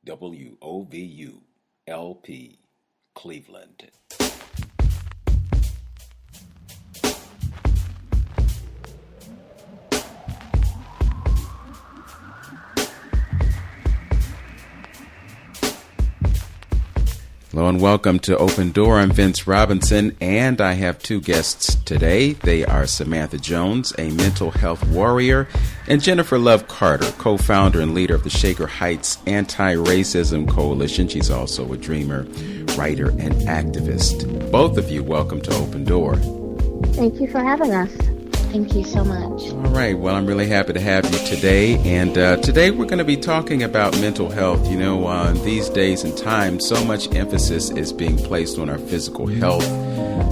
WOVU LP Cleveland. Hello and welcome to Open Door. I'm Vince Robinson, and I have two guests today. They are Samantha Jones, a mental health warrior, and Jennifer Love Carter, co-founder and leader of the Shaker Heights Anti-Racism Coalition. She's also a dreamer, writer, and activist. Both of you, welcome to Open Door. Thank you for having us. Thank you so much. All right. Well, I'm really happy to have you today. And today we're going to be talking about mental health. You know, these days and times, so much emphasis is being placed on our physical health,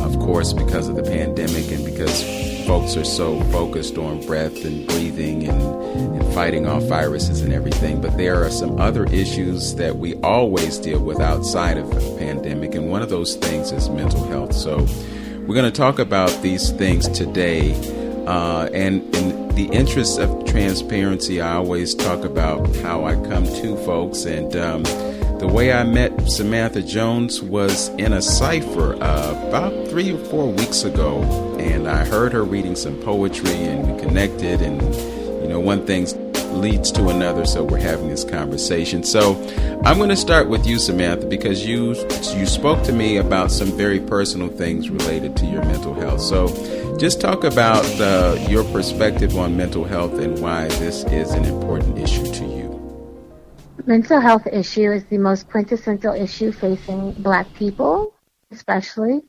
of course, because of the pandemic and because folks are so focused on breath and breathing and fighting off viruses and everything. But there are some other issues that we always deal with outside of the pandemic. And one of those things is mental health. So we're going to talk about these things today. And in the interest of transparency, I always talk about how I come to folks. And the way I met Samantha Jones was in a cipher about 3 or 4 weeks ago. And I heard her reading some poetry and we connected. And, you know, one thing leads to another. So we're having this conversation. So I'm going to start with you, Samantha, because you spoke to me about some very personal things related to your mental health. So just talk about your perspective on mental health and why this is an important issue to you. Mental health issue is the most quintessential issue facing Black people, especially,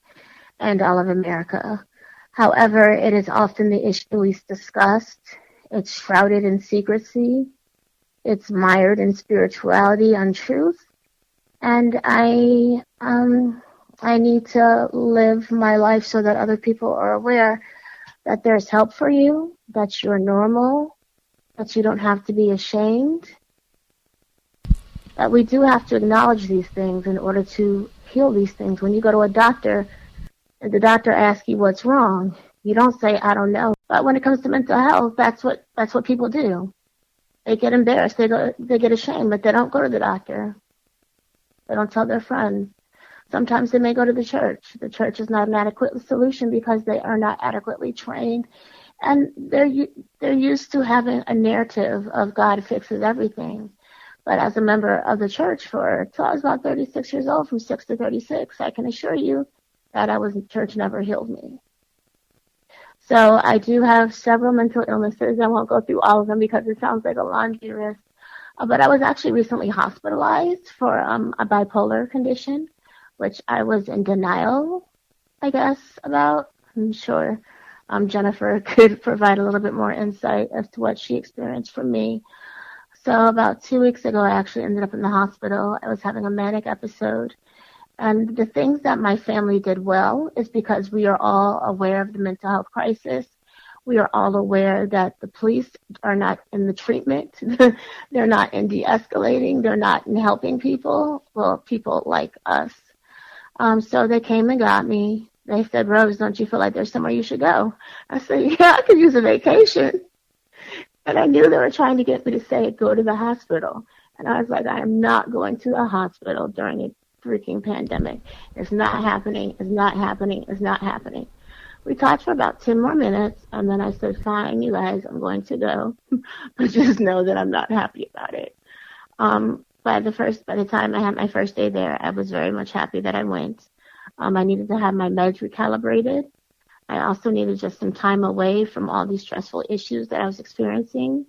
and all of America. However, it is often the issue least discussed. It's shrouded in secrecy. It's mired in spirituality, untruth. And I need to live my life so that other people are aware that there's help for you, that you're normal, that you don't have to be ashamed, that we do have to acknowledge these things in order to heal these things. When you go to a doctor and the doctor asks you what's wrong, you don't say, I don't know. But when it comes to mental health, that's what people do. They get embarrassed, they get ashamed, but they don't go to the doctor. They don't tell their friends. Sometimes they may go to the church. The church is not an adequate solution because they are not adequately trained. And they're used to having a narrative of God fixes everything. But as a member of the church till I was about 36 years old, from 6 to 36, I can assure you that church never healed me. So I do have several mental illnesses. I won't go through all of them because it sounds like a laundry list. But I was actually recently hospitalized for a bipolar condition, which I was in denial, I guess, about. I'm sure Jennifer could provide a little bit more insight as to what she experienced from me. So about 2 weeks ago, I actually ended up in the hospital. I was having a manic episode. And the things that my family did well is because we are all aware of the mental health crisis. We are all aware that the police are not in the treatment. They're not in de-escalating. They're not in helping people. Well, people like us. So they came and got me. They said, Rose, don't you feel like there's somewhere you should go? I said, yeah, I could use a vacation. And I knew they were trying to get me to say, go to the hospital. And I was like, I am not going to a hospital during a freaking pandemic. It's not happening. It's not happening. It's not happening. We talked for about 10 more minutes. And then I said, fine, you guys, I'm going to go. But just know that I'm not happy about it. By the time I had my first day there, I was very much happy that I went. I needed to have my meds recalibrated. I also needed just some time away from all these stressful issues that I was experiencing,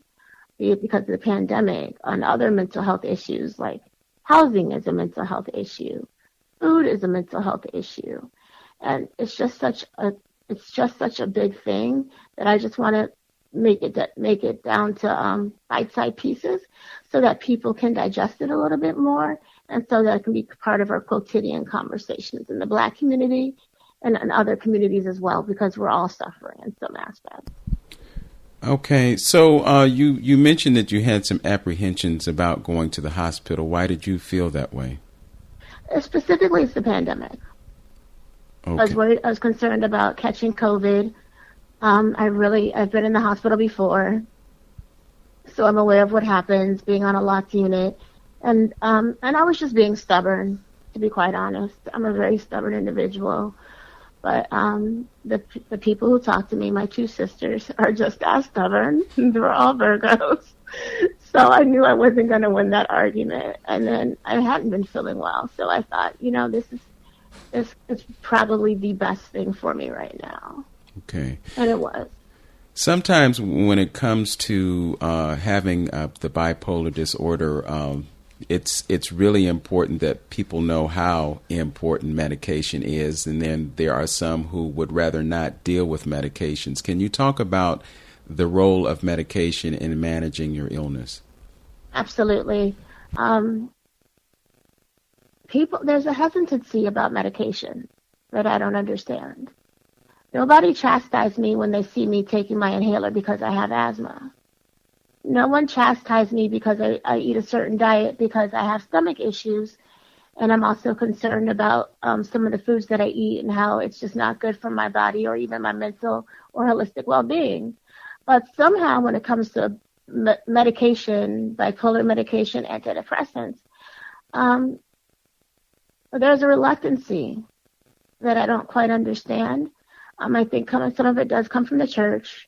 be it because of the pandemic, and other mental health issues like housing is a mental health issue, food is a mental health issue, and it's just such a big thing that I just want to make it down to bite-sized pieces so that people can digest it a little bit more and so that it can be part of our quotidian conversations in the Black community and in other communities as well, because we're all suffering in some aspects. Okay, so you mentioned that you had some apprehensions about going to the hospital. Why did you feel that way? Specifically, it's the pandemic. Okay. I was worried. I was concerned about catching COVID. I've been in the hospital before, so I'm aware of what happens being on a locked unit. And I was just being stubborn, to be quite honest. I'm a very stubborn individual. But the people who talk to me, my two sisters, are just as stubborn. They're all Virgos. So I knew I wasn't going to win that argument. And then I hadn't been feeling well. So I thought, this is probably the best thing for me right now. Okay. And it was. Sometimes when it comes to having the bipolar disorder, it's really important that people know how important medication is, and then there are some who would rather not deal with medications. Can you talk about the role of medication in managing your illness? Absolutely. There's a hesitancy about medication that I don't understand. Nobody chastised me when they see me taking my inhaler because I have asthma. No one chastised me because I eat a certain diet because I have stomach issues, and I'm also concerned about some of the foods that I eat and how it's just not good for my body or even my mental or holistic well-being. But somehow when it comes to medication, bipolar medication, antidepressants, there's a reluctancy that I don't quite understand. I think some of it does come from the church.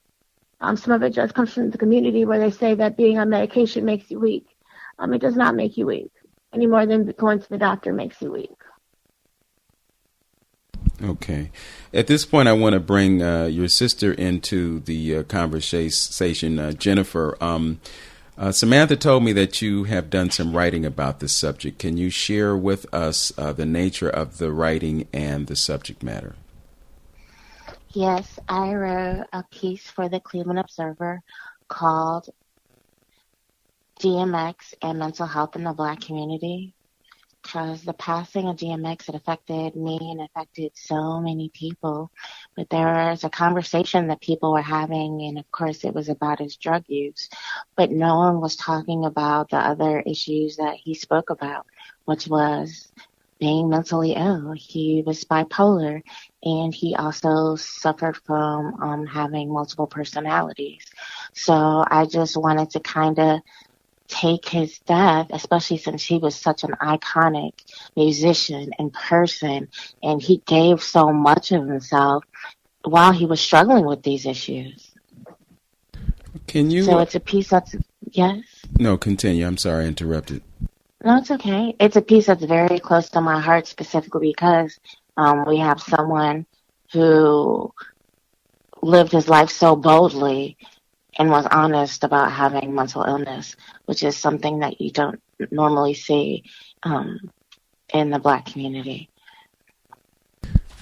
Some of it just comes from the community where they say that being on medication makes you weak. It does not make you weak any more than going to the doctor makes you weak. Okay. At this point, I want to bring your sister into the conversation, Jennifer. Samantha told me that you have done some writing about this subject. Can you share with us the nature of the writing and the subject matter? Yes, I wrote a piece for the Cleveland Observer called DMX and Mental Health in the Black Community, because the passing of DMX, it affected me and affected so many people. But there was a conversation that people were having, and of course it was about his drug use. But no one was talking about the other issues that he spoke about, which was being mentally ill. He was bipolar, and he also suffered from having multiple personalities. So I just wanted to kind of take his death, especially since he was such an iconic musician and person, and he gave so much of himself while he was struggling with these issues. Can you? So it's a piece that's, yes? No, continue. I'm sorry I interrupted. No, it's okay. It's a piece that's very close to my heart, specifically because we have someone who lived his life so boldly and was honest about having mental illness, which is something that you don't normally see in the Black community.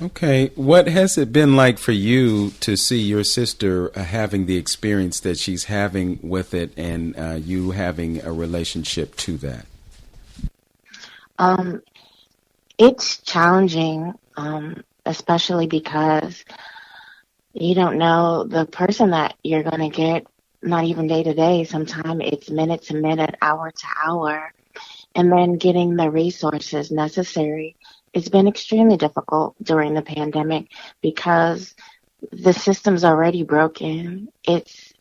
Okay. What has it been like for you to see your sister having the experience that she's having with it, and you having a relationship to that? It's challenging, especially because you don't know the person that you're going to get, not even day to day. Sometimes it's minute to minute, hour to hour. And then getting the resources necessary. It's been extremely difficult during the pandemic because the system's already broken. It's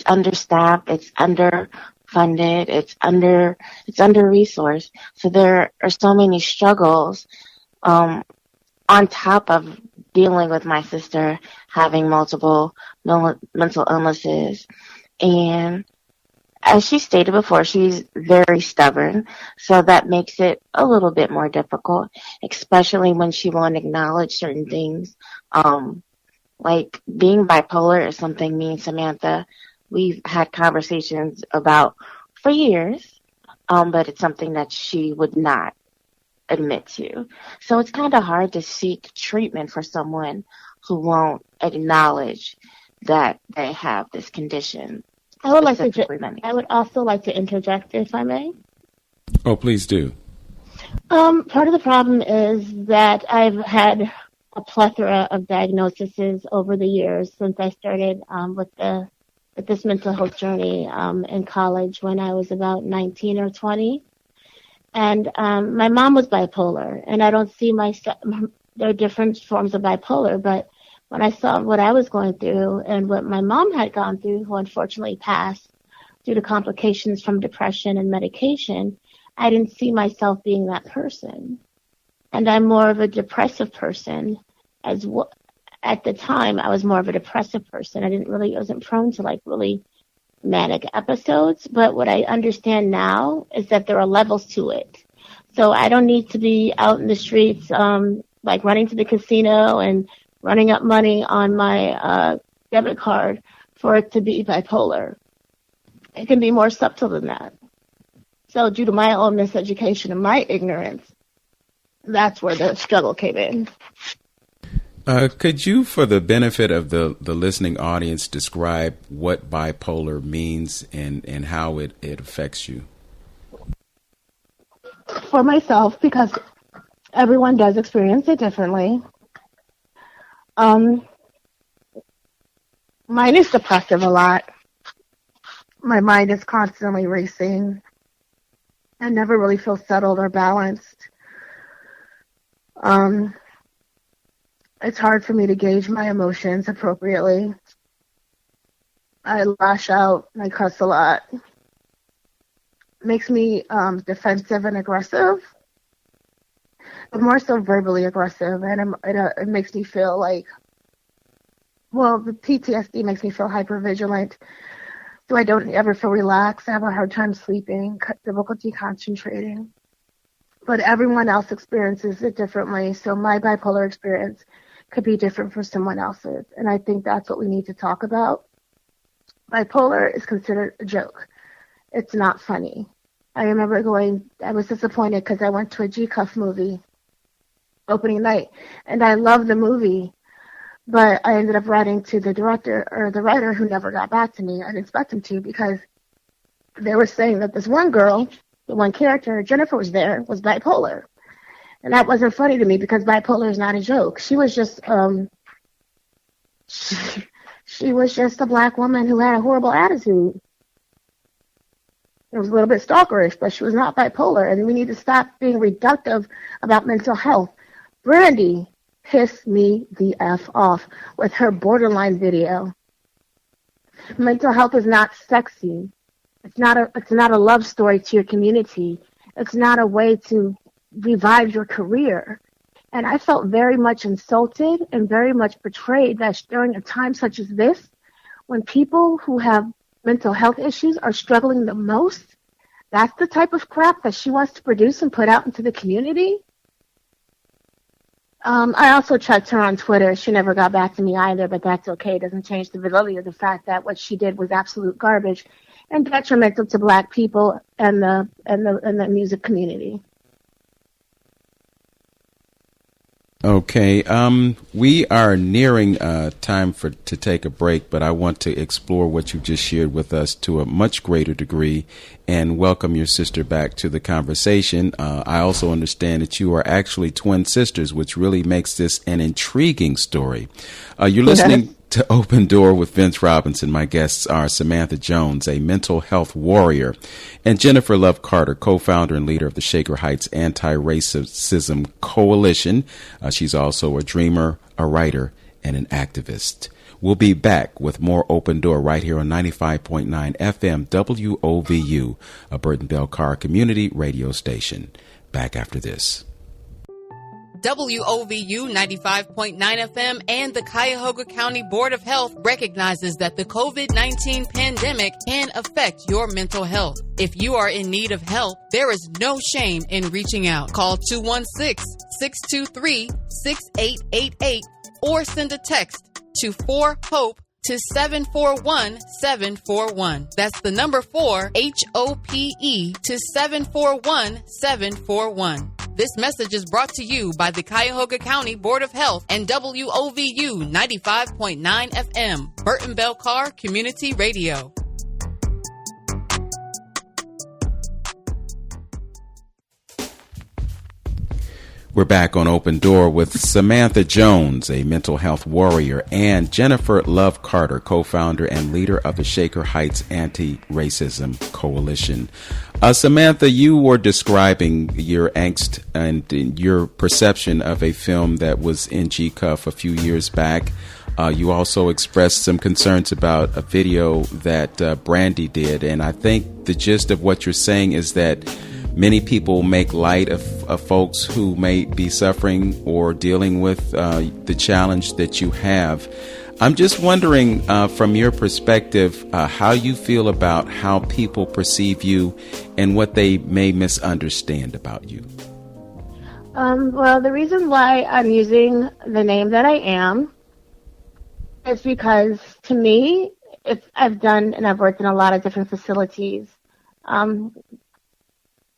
understaffed. It's underfunded. It's under-resourced. So there are so many struggles on top of dealing with my sister having multiple mental illnesses. And as she stated before, she's very stubborn, so that makes it a little bit more difficult, especially when she won't acknowledge certain things. Like being bipolar is something me and Samantha, we've had conversations about for years, but it's something that she would not admit to. So it's kind of hard to seek treatment for someone who won't acknowledge that they have this condition. I would also like to interject, if I may. Oh, please do. Part of the problem is that I've had a plethora of diagnoses over the years since I started with this mental health journey in college when I was about 19 or 20. And my mom was bipolar, and I don't see there are different forms of bipolar, but when I saw what I was going through and what my mom had gone through, who unfortunately passed due to complications from depression and medication, I didn't see myself being that person. And I'm more of a depressive person as well. At the time, I was more of a depressive person. I wasn't prone to like really manic episodes. But what I understand now is that there are levels to it. So I don't need to be out in the streets, like running to the casino and running up money on my debit card for it to be bipolar. It can be more subtle than that. So due to my own miseducation and my ignorance, that's where the struggle came in. Could you, for the benefit of the listening audience, describe what bipolar means and how it affects you? For myself, because everyone does experience it differently. Mine is depressive a lot. My mind is constantly racing. I never really feel settled or balanced. It's hard for me to gauge my emotions appropriately. I lash out. I cuss a lot. It makes me defensive and aggressive, but more so verbally aggressive. And it makes me feel like, well, the PTSD makes me feel hypervigilant. So I don't ever feel relaxed. I have a hard time sleeping, difficulty concentrating. But everyone else experiences it differently. So my bipolar experience could be different for someone else's. And I think that's what we need to talk about. Bipolar is considered a joke. It's not funny. I remember I was disappointed because I went to a G-Cuff movie opening night, and I loved the movie, but I ended up writing to the director or the writer who never got back to me. I didn't expect him to, because they were saying that this one girl, the one character, Jennifer was bipolar. And that wasn't funny to me because bipolar is not a joke. She was just she was just a black woman who had a horrible attitude. It was a little bit stalkerish, but she was not bipolar. And we need to stop being reductive about mental health. Brandy pissed me the F off with her borderline video. Mental health is not sexy. It's not a love story to your community. It's not a way to revive your career. And I felt very much insulted and very much betrayed that during a time such as this, when people who have mental health issues are struggling the most, that's the type of crap that she wants to produce and put out into the community. I also checked her on Twitter. She never got back to me either, but that's okay. It doesn't change the validity of the fact that what she did was absolute garbage and detrimental to Black people and the music community. Okay, we are nearing time to take a break, but I want to explore what you just shared with us to a much greater degree and welcome your sister back to the conversation. I also understand that you are actually twin sisters, which really makes this an intriguing story. You're listening to Open Door with Vince Robinson. My guests are Samantha Jones, a mental health warrior, and Jennifer Love Carter, co-founder and leader of the Shaker Heights Anti-Racism Coalition. She's also a dreamer, a writer, and an activist. We'll be back with more Open Door right here on 95.9 FM WOVU, a Burton Bell Carr community radio station. Back after this. WOVU 95.9 FM and the Cuyahoga County Board of Health recognizes that the COVID-19 pandemic can affect your mental health. If you are in need of help, there is no shame in reaching out. Call 216-623-6888 or send a text to 4HOPE to 741-741. That's the number 4, HOPE, to 741-741. This message is brought to you by the Cuyahoga County Board of Health and WOVU 95.9 FM, Burton Bell Carr Community Radio. We're back on Open Door with Samantha Jones, a mental health warrior, and Jennifer Love Carter, co-founder and leader of the Shaker Heights Anti-Racism Coalition. Samantha, you were describing your angst and your perception of a film that was in G-Cuff a few years back. You also expressed some concerns about a video that Brandy did, and I think the gist of what you're saying is that many people make light of folks who may be suffering or dealing with the challenge that you have. I'm just wondering, from your perspective, how you feel about how people perceive you and what they may misunderstand about you. Well, the reason why I'm using the name that I am is because, to me, I've done and I've worked in a lot of different facilities.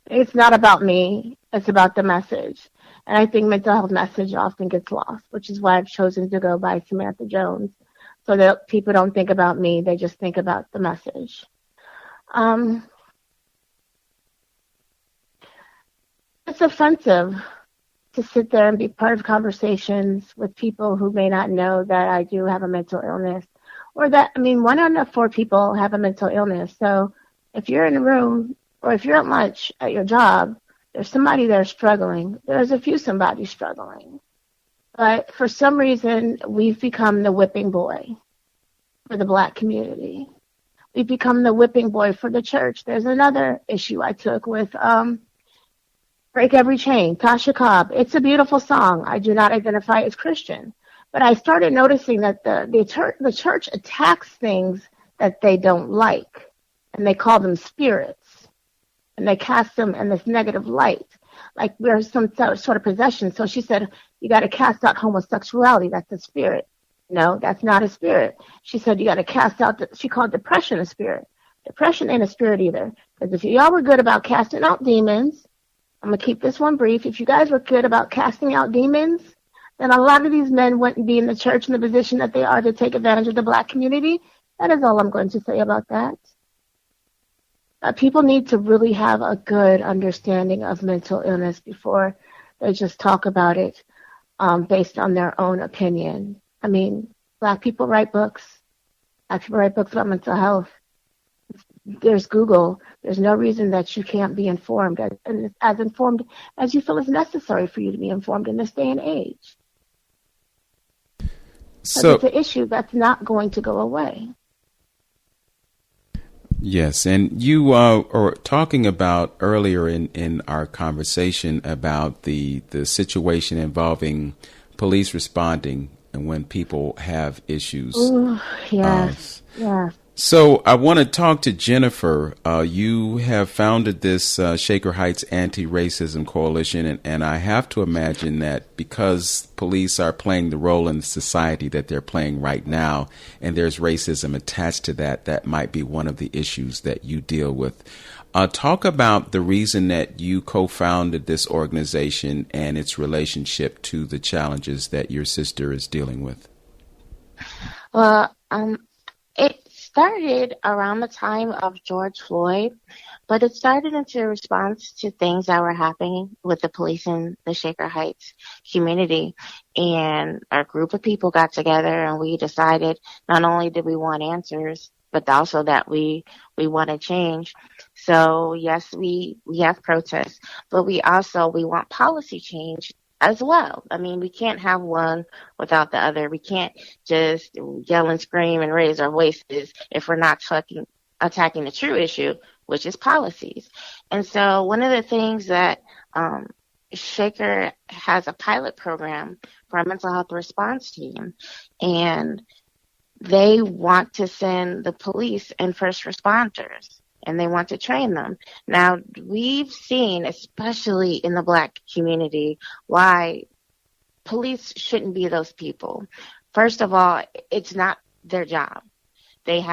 It's not about me. It's about the message. And I think mental health message often gets lost, which is why I've chosen to go by Samantha Jones, so that people don't think about me. They just think about the message. It's offensive to sit there and be part of conversations with people who may not know that I do have a mental illness, or that, 1 out of 4 people have a mental illness. So if you're in a room or if you're at lunch at your job, there's somebody there struggling. There's a few somebody struggling. But for some reason, we've become the whipping boy for the Black community. We've become the whipping boy for the church. There's another issue I took with Break Every Chain, Tasha Cobb. It's a beautiful song. I do not identify as Christian. But I started noticing that the church attacks things that they don't like, and they call them spirits. And they cast them in this negative light, like there's some sort of possession. So she said, you got to cast out homosexuality. That's a spirit. No, that's not a spirit. She said, you got to cast out, she called depression a spirit. Depression ain't a spirit either. Because if y'all were good about casting out demons, I'm going to keep this one brief. If you guys were good about casting out demons, then a lot of these men wouldn't be in the church in the position that they are to take advantage of the Black community. That is all I'm going to say about that. People need to really have a good understanding of mental illness before they just talk about it based on their own opinion. Black people write books. Black people write books about mental health. There's Google. There's no reason that you can't be informed, as informed as you feel is necessary for you to be informed in this day and age. So it's an issue that's not going to go away. Yes, and you are talking about earlier in our conversation about the situation involving police responding and when people have issues. Ooh, yes, yes. So I want to talk to Jennifer. You have founded this Shaker Heights Anti-Racism Coalition, and I have to imagine that because police are playing the role in society that they're playing right now, and there's racism attached to that, that might be one of the issues that you deal with. Talk about the reason that you co-founded this organization and its relationship to the challenges that your sister is dealing with. Well, it started around the time of George Floyd, but it started into response to things that were happening with the police in the Shaker Heights community. And our group of people got together and we decided not only did we want answers, but also that we want to change. So yes, we have protests, but we want policy change as well. We can't have one without the other. We can't just yell and scream and raise our voices if we're not attacking the true issue, which is policies. And so one of the things that Shaker has a pilot program for our mental health response team, and they want to send the police and first responders, and they want to train them. Now, we've seen, especially in the Black community, why police shouldn't be those people. First of all, it's not their job. They're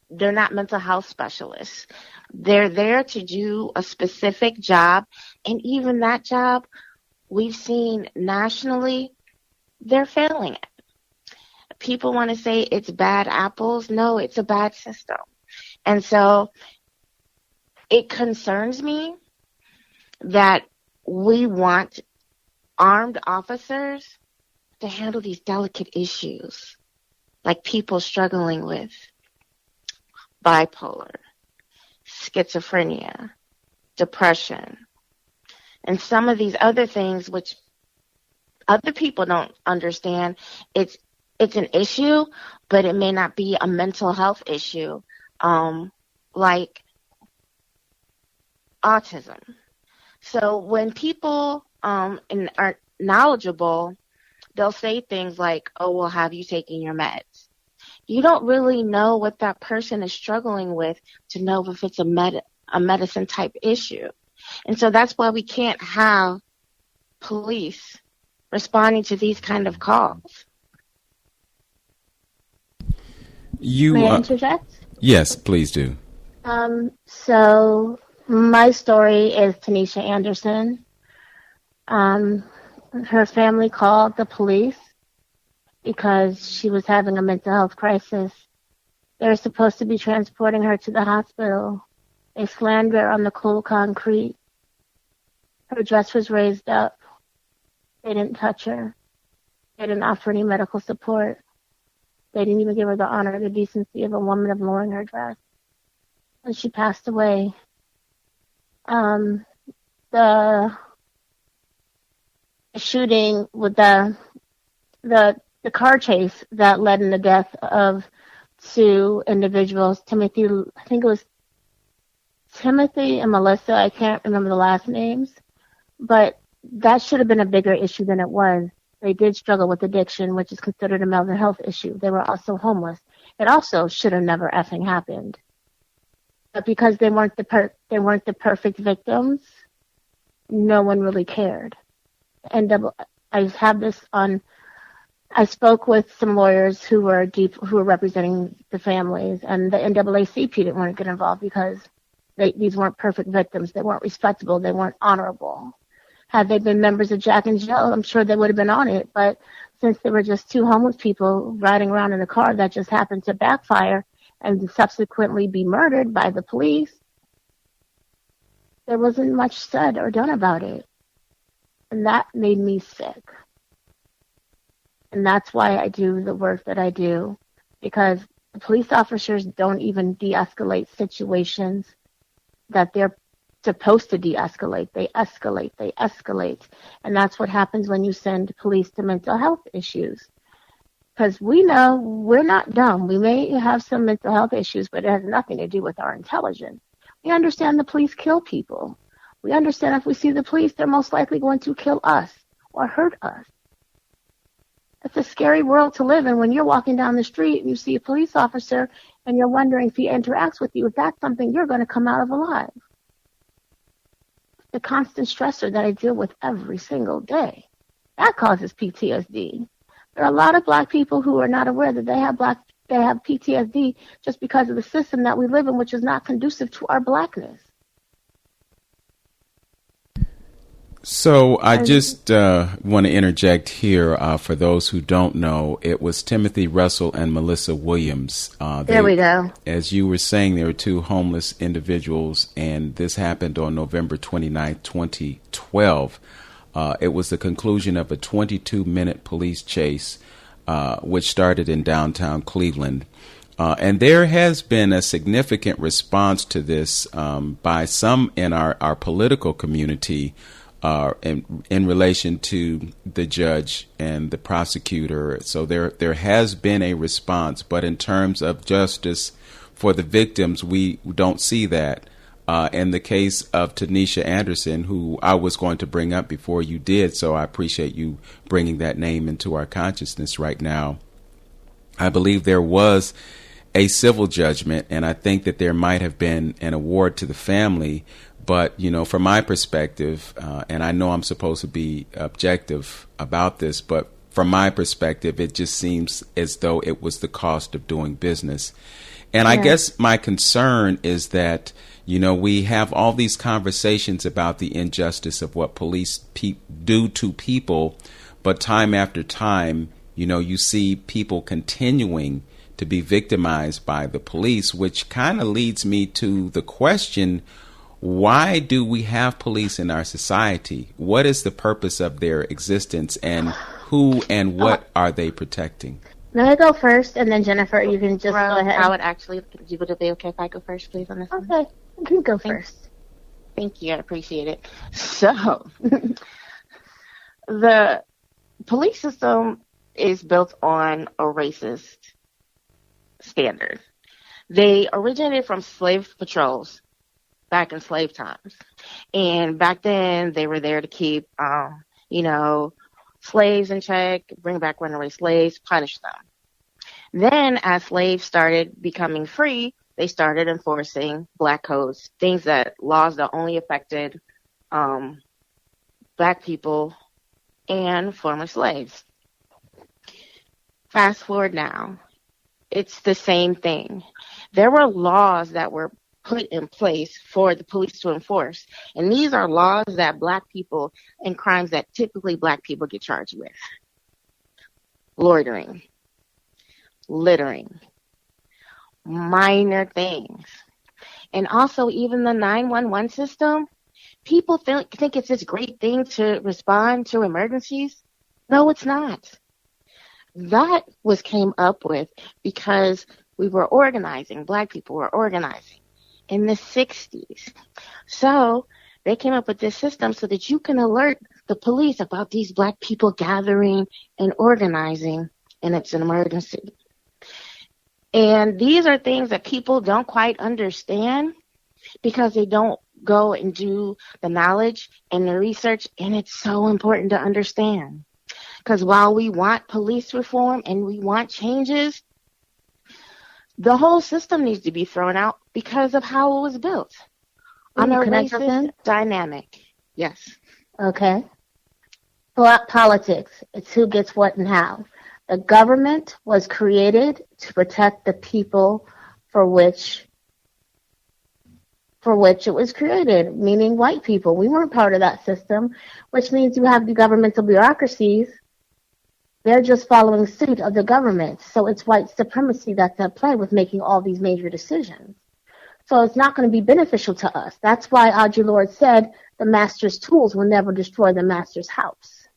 not mental health specialists. They're there to do a specific job, and even that job, we've seen nationally, they're failing at. People want to say it's bad apples. No, it's a bad system. And so it concerns me that we want armed officers to handle these delicate issues, like people struggling with bipolar, schizophrenia, depression, and some of these other things which other people don't understand. It's it's an issue, but it may not be a mental health issue, like autism. So when people are knowledgeable, they'll say things like, "Oh, well, have you taken your meds?" You don't really know what that person is struggling with to know if it's a medicine type issue. And so that's why we can't have police responding to these kind of calls. May I interject? Yes, please do. So my story is Tanisha Anderson. Her family called the police because she was having a mental health crisis. They were supposed to be transporting her to the hospital. They slammed her on the cold concrete. Her dress was raised up. They didn't touch her. They didn't offer any medical support. They didn't even give her the honor and the decency of a woman of lowering her dress. And she passed away. The shooting with the car chase that led in the death of two individuals, Timothy, I think it was Timothy and Melissa, I can't remember the last names, but that should have been a bigger issue than it was. They did struggle with addiction, which is considered a mental health issue. They were also homeless. It also should have never effing happened. But because they weren't the perfect victims, no one really cared. And I have this on. I spoke with some lawyers who were representing the families, and the NAACP didn't want to get involved because these weren't perfect victims. They weren't respectable. They weren't honorable. Had they been members of Jack and Jill, I'm sure they would have been on it. But since they were just two homeless people riding around in a car that just happened to backfire and subsequently be murdered by the police, there wasn't much said or done about it. And that made me sick. And that's why I do the work that I do, because the police officers don't even de-escalate situations that they're supposed to de-escalate. They escalate. And that's what happens when you send police to mental health issues. Because we know we're not dumb. We may have some mental health issues, but it has nothing to do with our intelligence. We understand the police kill people. We understand if we see the police, they're most likely going to kill us or hurt us. It's a scary world to live in when you're walking down the street and you see a police officer and you're wondering if he interacts with you, if that's something you're going to come out of alive. The constant stressor that I deal with every single day, that causes PTSD. There are a lot of Black people who are not aware that they have PTSD just because of the system that we live in, which is not conducive to our Blackness. So I just want to interject here for those who don't know. It was Timothy Russell and Melissa Williams. There we go. As you were saying, there were two homeless individuals, and this happened on November 29th, 2012. It was the conclusion of a 22-minute police chase, which started in downtown Cleveland. And there has been a significant response to this by some in our political community in relation to the judge and the prosecutor. So there has been a response, but in terms of justice for the victims, we don't see that. In the case of Tanisha Anderson, who I was going to bring up before you did, so I appreciate you bringing that name into our consciousness right now. I believe there was a civil judgment, and I think that there might have been an award to the family. But, you know, from my perspective, and I know I'm supposed to be objective about this, but from my perspective, it just seems as though it was the cost of doing business. And I guess my concern is that, you know, we have all these conversations about the injustice of what police do to people, but time after time, you know, you see people continuing to be victimized by the police, which kind of leads me to the question, why do we have police in our society? What is the purpose of their existence, and who and what are they protecting? May I go first, and then Jennifer, you can just go ahead. I would actually, would it be okay if I go first, please, on this one? Okay, you can go first. Thank you, I appreciate it. So, the police system is built on a racist standard. They originated from slave patrols back in slave times. And back then, they were there to keep, slaves in check, bring back runaway slaves, punish them. Then, as slaves started becoming free, they started enforcing black codes, laws that only affected black people and former slaves. Fast forward now, it's the same thing. There were laws that were put in place for the police to enforce, and these are laws that black people and crimes that typically black people get charged with. Loitering, littering, minor things. And also even the 911 system, people think it's this great thing to respond to emergencies. No, it's not. That came up with because we were organizing, black people were organizing in the 60s. So they came up with this system so that you can alert the police about these black people gathering and organizing, and it's an emergency. And these are things that people don't quite understand because they don't go and do the knowledge and the research, and it's so important to understand. Because while we want police reform and we want changes, the whole system needs to be thrown out because of how it was built. On a racist dynamic. Yes. Okay. Politics. It's who gets what and how. The government was created to protect the people for which it was created, meaning white people. We weren't part of that system, which means you have the governmental bureaucracies. They're just following suit of the government. So it's white supremacy that's at play with making all these major decisions. So it's not going to be beneficial to us. That's why Audre Lorde said the master's tools will never destroy the master's house.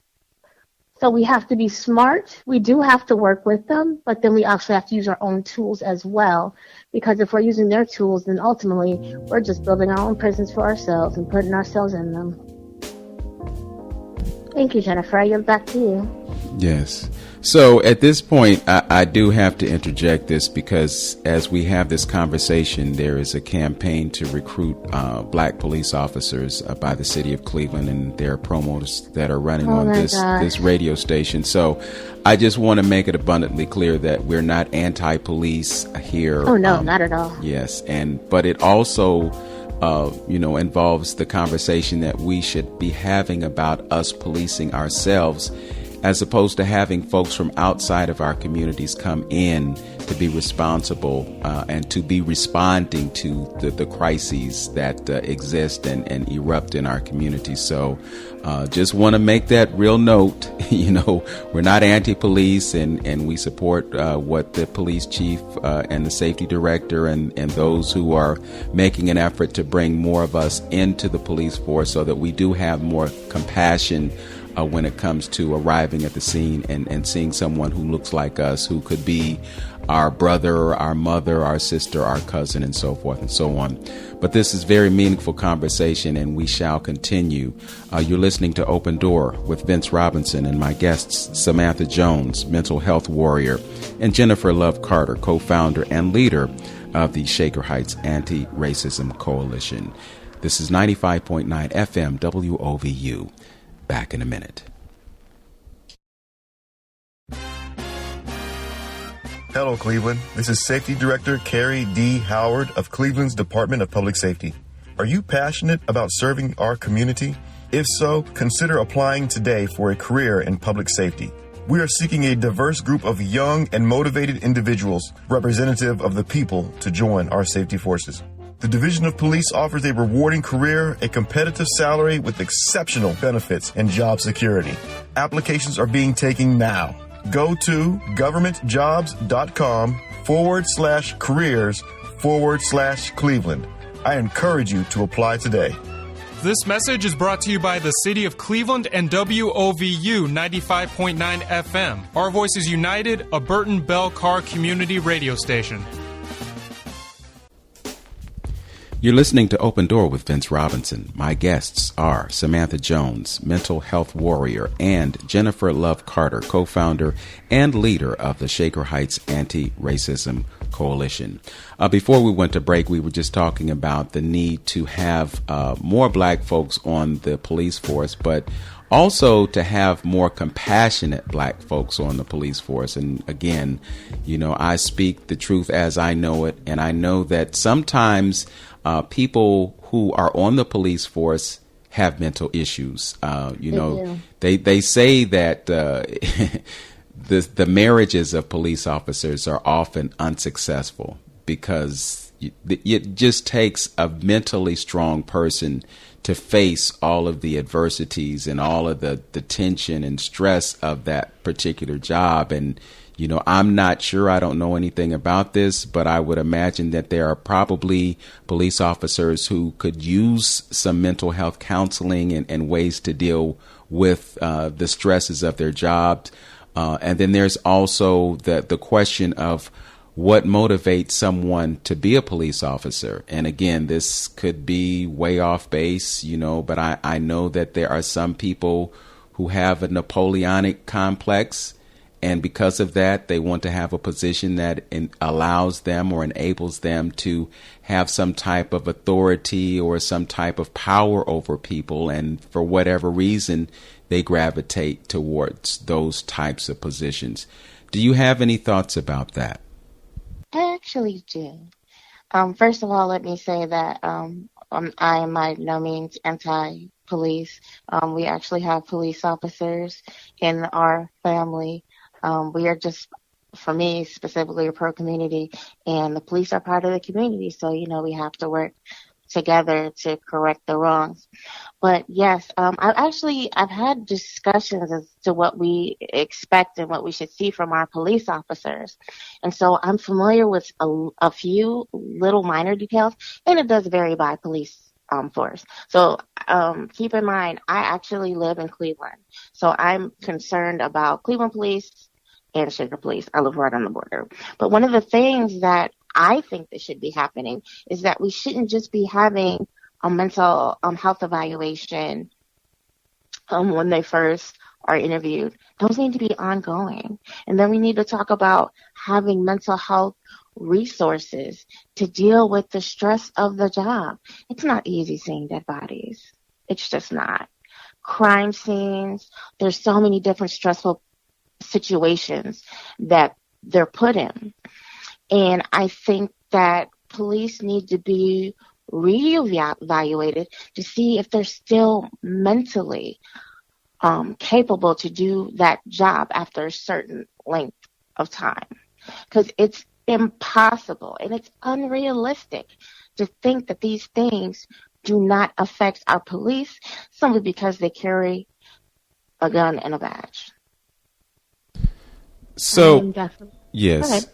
So we have to be smart. We do have to work with them, but then we actually have to use our own tools as well. Because if we're using their tools, then ultimately we're just building our own prisons for ourselves and putting ourselves in them. Thank you, Jennifer. I yield back to you. Yes. So at this point, I do have to interject this because as we have this conversation, there is a campaign to recruit black police officers by the city of Cleveland, and there are promos that are running on this radio station. So I just want to make it abundantly clear that we're not anti-police here. Oh, no, not at all. Yes. But it also involves the conversation that we should be having about us policing ourselves, as opposed to having folks from outside of our communities come in to be responsible and to be responding to the crises that exist and erupt in our communities. So just want to make that real note. We're not anti-police, and we support what the police chief and the safety director and those who are making an effort to bring more of us into the police force so that we do have more compassion when it comes to arriving at the scene and seeing someone who looks like us, who could be our brother, our mother, our sister, our cousin, and so forth and so on. But this is very meaningful conversation, and we shall continue. You're listening to Open Door with Vince Robinson and my guests, Samantha Jones, mental health warrior, and Jennifer Love Carter, co-founder and leader of the Shaker Heights Anti-Racism Coalition. This is 95.9 FM WOVU. Back in a minute. Hello, Cleveland. This is Safety Director Carrie D. Howard of Cleveland's Department of Public Safety. Are you passionate about serving our community? If so, consider applying today for a career in public safety. We are seeking a diverse group of young and motivated individuals, representative of the people, to join our safety forces. The Division of Police offers a rewarding career, a competitive salary with exceptional benefits and job security. Applications are being taken now. Go to governmentjobs.com/careers/Cleveland. I encourage you to apply today. This message is brought to you by the City of Cleveland and WOVU 95.9 FM. Our Voices United, a Burton Bell Carr community radio station. You're listening to Open Door with Vince Robinson. My guests are Samantha Jones, mental health warrior, and Jennifer Love Carter, co-founder and leader of the Shaker Heights Anti-Racism Coalition. Before we went to break, we were just talking about the need to have more black folks on the police force, but also to have more compassionate black folks on the police force. And again, I speak the truth as I know it. And I know that sometimes people who are on the police force have mental issues. They say that the marriages of police officers are often unsuccessful because it just takes a mentally strong person to face all of the adversities and all of the tension and stress of that particular job. And, I'm not sure, I don't know anything about this, but I would imagine that there are probably police officers who could use some mental health counseling and ways to deal with the stresses of their jobs. And then there's also the question of what motivates someone to be a police officer. And again, this could be way off base, but I know that there are some people who have a Napoleonic complex. And because of that, they want to have a position that allows them or enables them to have some type of authority or some type of power over people. And for whatever reason, they gravitate towards those types of positions. Do you have any thoughts about that? I actually do. First of all, let me say that I am by no means anti-police. We actually have police officers in our family. We are just, for me specifically, a pro-community, and the police are part of the community. So, we have to work together to correct the wrongs. But yes, I've had discussions as to what we expect and what we should see from our police officers. And so I'm familiar with a few little minor details, and it does vary by police force. So keep in mind, I actually live in Cleveland. So I'm concerned about Cleveland police and Shaker police. I live right on the border. But one of the things that I think that should be happening is that we shouldn't just be having a mental health evaluation when they first are interviewed. Those need to be ongoing. And then we need to talk about having mental health resources to deal with the stress of the job. It's not easy seeing dead bodies. It's just not. Crime scenes, there's so many different stressful situations that they're put in. And I think that police need to be reevaluated to see if they're still mentally capable to do that job after a certain length of time. Because it's impossible and it's unrealistic to think that these things do not affect our police simply because they carry a gun and a badge. So, yes.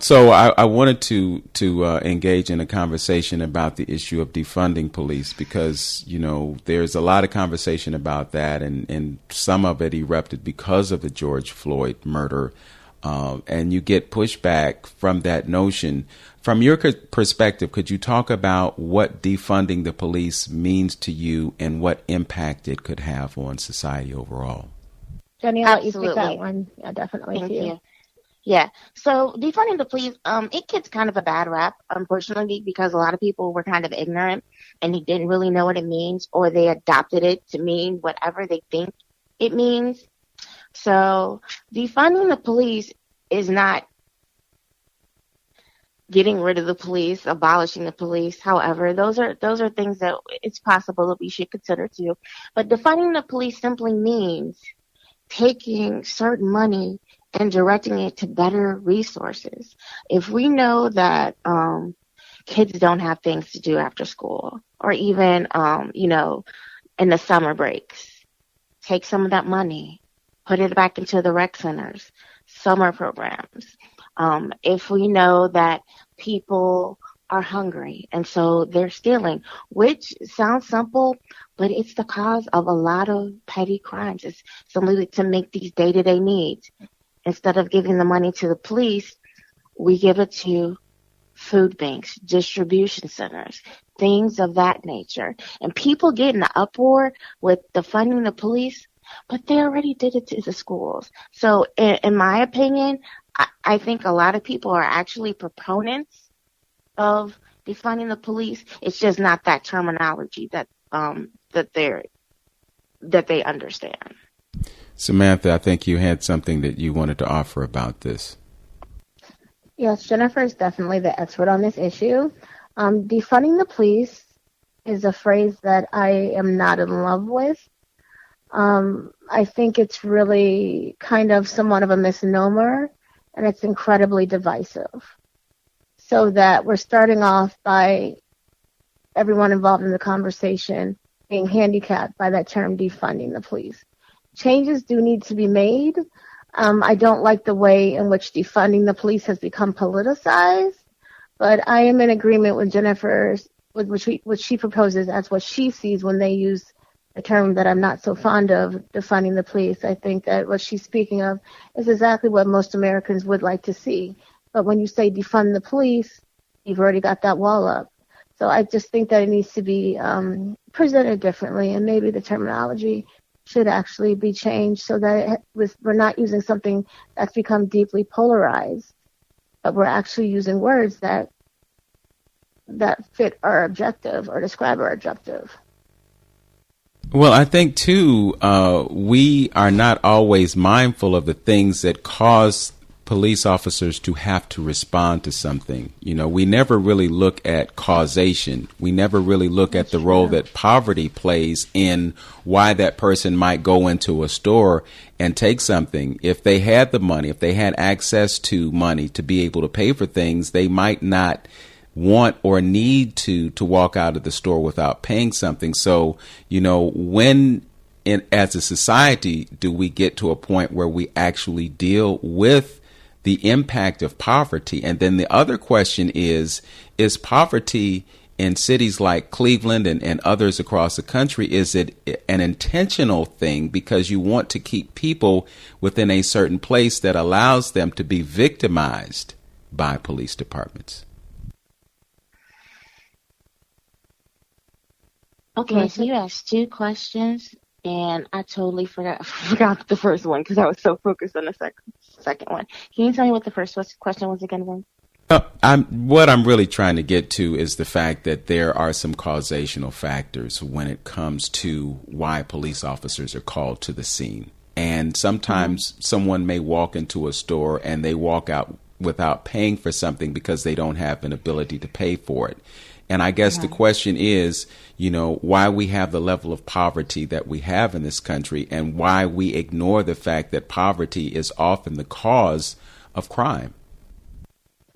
So I wanted to engage in a conversation about the issue of defunding police because, there's a lot of conversation about that and some of it erupted because of the George Floyd murder. And you get pushback from that notion. From your perspective, could you talk about what defunding the police means to you and what impact it could have on society overall? Jenny, I'll let you take that one. Yeah, definitely. Thank you. Yeah. So defunding the police, it gets kind of a bad rap, unfortunately, because a lot of people were kind of ignorant and they didn't really know what it means, or they adopted it to mean whatever they think it means. So defunding the police is not getting rid of the police, abolishing the police. However, those are things that it's possible that we should consider too. But defunding the police simply means taking certain money and directing it to better resources. If we know that kids don't have things to do after school, or even, in the summer breaks, take some of that money, put it back into the rec centers, summer programs. If we know that people are hungry and so they're stealing, which sounds simple, but it's the cause of a lot of petty crimes. It's simply to make these day-to-day needs. Instead of giving the money to the police, we give it to food banks, distribution centers, things of that nature. And people get in an uproar with defunding the police, but they already did it to the schools. So in my opinion, I think a lot of people are actually proponents of defunding the police. It's just not that terminology that they understand. Samantha, I think you had something that you wanted to offer about this. Yes, Jennifer is definitely the expert on this issue. Defunding the police is a phrase that I am not in love with. I think it's really kind of somewhat of a misnomer, and it's incredibly divisive. So that we're starting off by everyone involved in the conversation being handicapped by that term defunding the police. Changes do need to be made. I don't like the way in which defunding the police has become politicized, but I am in agreement with Jennifer, with what she proposes as what she sees when they use a term that I'm not so fond of, defunding the police. I think that what she's speaking of is exactly what most Americans would like to see. But when you say defund the police, you've already got that wall up. So I just think that it needs to be presented differently, and maybe the terminology should actually be changed so that we're not using something that's become deeply polarized, but we're actually using words that fit our objective or describe our objective. Well, I think, too, we are not always mindful of the things that cause police officers to have to respond to something. You know, we never really look at causation. We never really look at the role that poverty plays in why that person might go into a store and take something. If they had the money, if they had access to money to be able to pay for things, they might not want or need to walk out of the store without paying something. So, you know, as a society, do we get to a point where we actually deal with the impact of poverty? And then the other question is poverty in cities like Cleveland and others across the country, is it an intentional thing because you want to keep people within a certain place that allows them to be victimized by police departments? Okay, so you asked two questions, and I totally forgot the first one because I was so focused on the second one. Can you tell me what the first question was again? What I'm really trying to get to is the fact that there are some causational factors when it comes to why police officers are called to the scene. And sometimes someone may walk into a store and they walk out without paying for something because they don't have an ability to pay for it. And I guess the question is, you know, why we have the level of poverty that we have in this country and why we ignore the fact that poverty is often the cause of crime.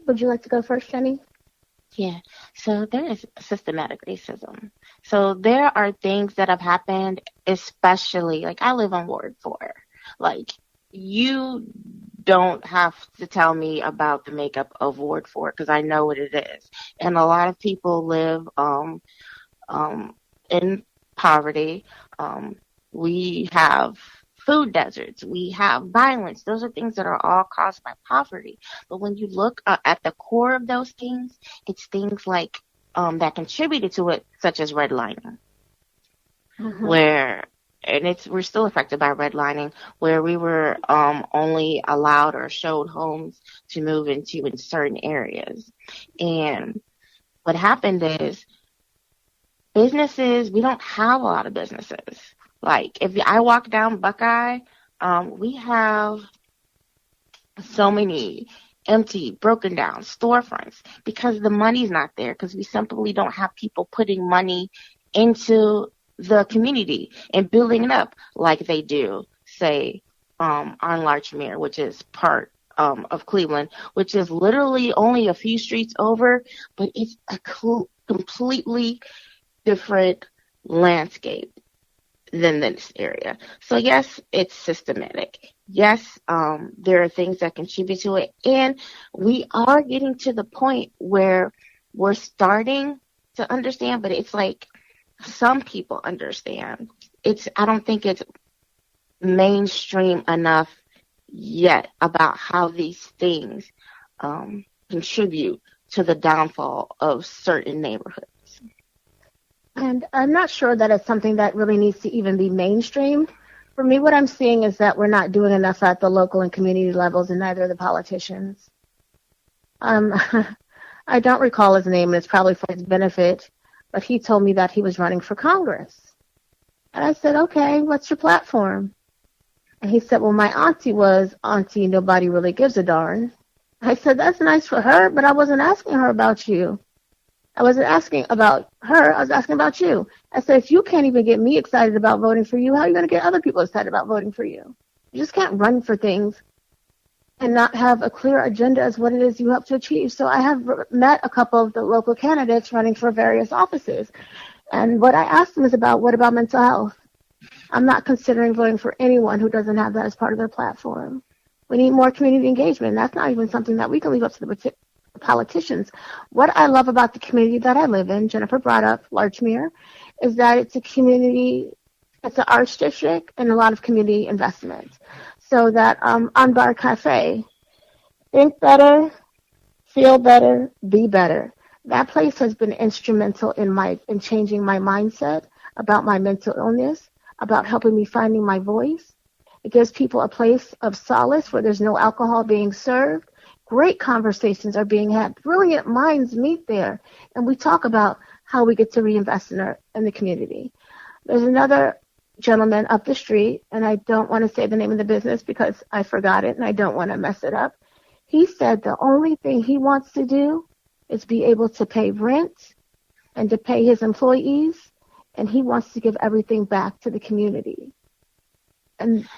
Would you like to go first, Jenny? Yeah. So there is systematic racism. So there are things that have happened, especially, like I live on Ward 4. Like, you don't have to tell me about the makeup of Ward 4 because I know what it is. And a lot of people live in poverty. We have food deserts. We have violence. Those are things that are all caused by poverty. But when you look at the core of those things, it's things like that contributed to it, such as redlining, we're still affected by redlining, where we were only allowed or showed homes to move into in certain areas. And what happened is businesses, we don't have a lot of businesses. Like if I walk down Buckeye, we have so many empty, broken down storefronts because the money's not there, because we simply don't have people putting money into the community and building it up like they do, say, on Larchmere, which is part of Cleveland, which is literally only a few streets over, but it's a completely different landscape than this area. So yes, it's systematic. Yes, there are things that contribute to it, and we are getting to the point where we're starting to understand, but it's like some people understand. I don't think it's mainstream enough yet about how these things contribute to the downfall of certain neighborhoods. And I'm not sure that it's something that really needs to even be mainstreamed. For me, what I'm seeing is that we're not doing enough at the local and community levels, and neither are the politicians. I don't recall his name, and it's probably for his benefit, but he told me that he was running for Congress. And I said, okay, what's your platform? And he said, well, my auntie was Auntie Nobody Really Gives a Darn. I said, that's nice for her, but I wasn't asking her about you. I wasn't asking about her. I was asking about you. I said, if you can't even get me excited about voting for you, how are you going to get other people excited about voting for you? You just can't run for things and not have a clear agenda as what it is you hope to achieve. So I have met a couple of the local candidates running for various offices. And what I asked them is what about mental health? I'm not considering voting for anyone who doesn't have that as part of their platform. We need more community engagement. That's not even something that we can leave up to the politicians. What I love about the community that I live in, Jennifer brought up Larchmere, is that it's a community, it's an arts district and a lot of community investment. So that on Bar Cafe, think better, feel better, be better. That place has been instrumental in changing my mindset about my mental illness, about helping me finding my voice. It gives people a place of solace where there's no alcohol being served. Great conversations are being had. Brilliant minds meet there. And we talk about how we get to reinvest in the community. There's another gentleman up the street, and I don't want to say the name of the business because I forgot it and I don't want to mess it up. He said the only thing he wants to do is be able to pay rent and to pay his employees, and he wants to give everything back to the community. And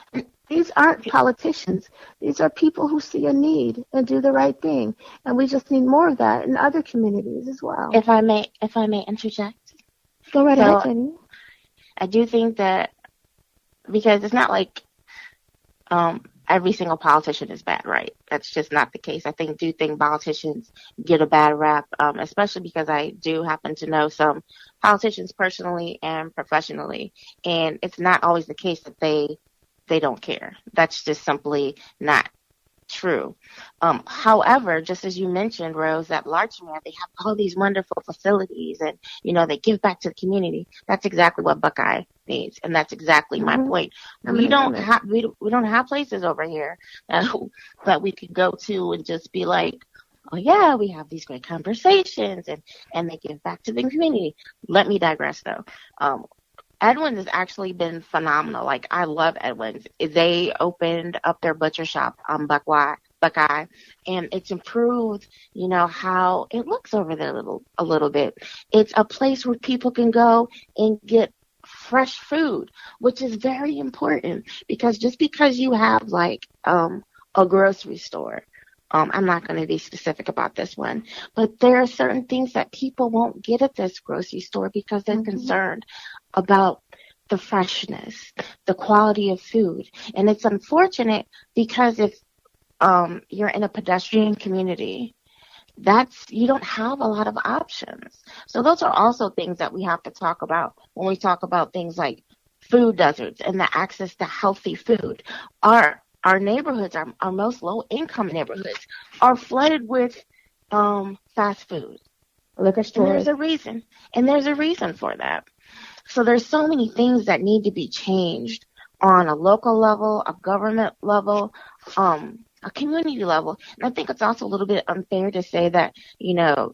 these aren't politicians. These are people who see a need and do the right thing. And we just need more of that in other communities as well. If I may interject. Go right ahead, Jenny. I do think that, because it's not like every single politician is bad, right? That's just not the case. I do think politicians get a bad rap, especially because I do happen to know some politicians personally and professionally, and it's not always the case that they don't care. That's just simply not true. However, just as you mentioned, Rose, at Larchmere, they have all these wonderful facilities and, they give back to the community. That's exactly what Buckeye needs. And that's exactly my point. We don't have places over here that we could go to and just be like, oh yeah, we have these great conversations and they give back to the community. Let me digress though. Edwin's has actually been phenomenal. Like, I love Edwin's. They opened up their butcher shop on Buckeye, and it's improved, how it looks over there a little bit. It's a place where people can go and get fresh food, which is very important, because just because you have like a grocery store, I'm not going to be specific about this one, but there are certain things that people won't get at this grocery store because they're concerned about the freshness, the quality of food. And it's unfortunate because if you're in a pedestrian community, you don't have a lot of options. So those are also things that we have to talk about when we talk about things like food deserts and the access to healthy food. Our neighborhoods, our most low-income neighborhoods, are flooded with fast food. Liquor stores. And there's a reason for that. So there's so many things that need to be changed on a local level, a government level, a community level. And I think it's also a little bit unfair to say that,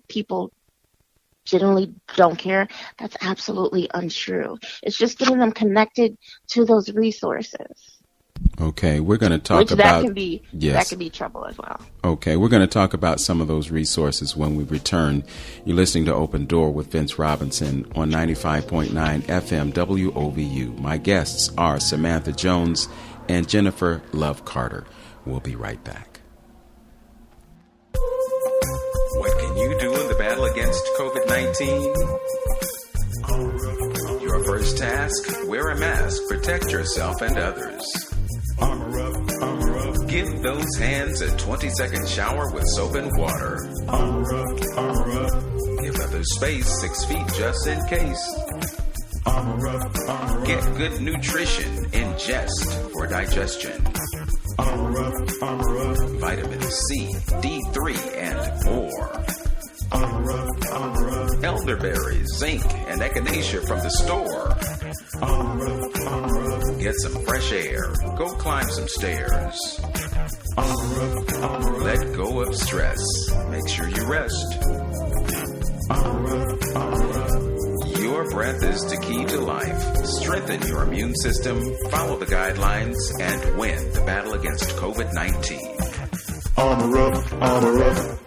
people generally don't care. That's absolutely untrue. It's just getting them connected to those resources. Okay, we're going to talk about... That can be trouble as well. Okay, we're going to talk about some of those resources when we return. You're listening to Open Door with Vince Robinson on 95.9 FM WOVU. My guests are Samantha Jones and Jennifer Love Carter. We'll be right back. What can you do in the battle against COVID-19? Your first task, wear a mask, protect yourself and others. Armor up, armor up. Give those hands a 20-second shower with soap and water. Armor up, armor up. Give others space 6 feet just in case. Armor up, armor up. Get good nutrition, ingest for digestion. Armor up, armor up. Vitamin C, D3, and more. Elderberries, zinc, and echinacea from the store. Get some fresh air. Go climb some stairs. Let go of stress. Make sure you rest. Your breath is the key to life. Strengthen your immune system, follow the guidelines, and win the battle against COVID-19. Armor up, armor up.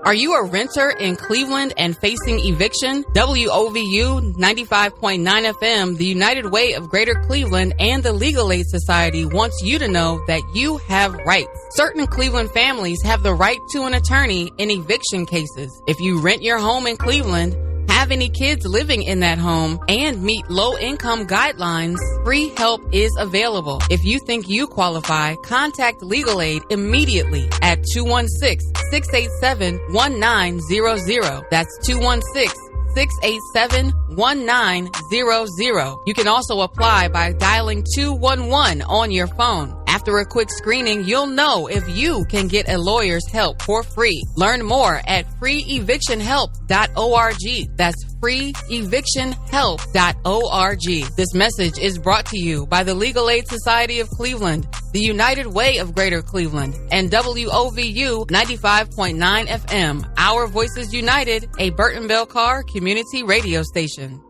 Are you a renter in Cleveland and facing eviction? WOVU 95.9 FM, the United Way of Greater Cleveland, and the Legal Aid Society wants you to know that you have rights. Certain Cleveland families have the right to an attorney in eviction cases. If you rent your home in Cleveland, have any kids living in that home, and meet low-income guidelines, free help is available. If you think you qualify, contact Legal Aid immediately at 216-687-1900. That's 216-687-1900. You can also apply by dialing 211 on your phone. After a quick screening, you'll know if you can get a lawyer's help for free. Learn more at freeevictionhelp.org. That's freeevictionhelp.org. This message is brought to you by the Legal Aid Society of Cleveland, the United Way of Greater Cleveland, and WOVU 95.9 FM. Our Voices United, a Burton Bell Carr community radio station.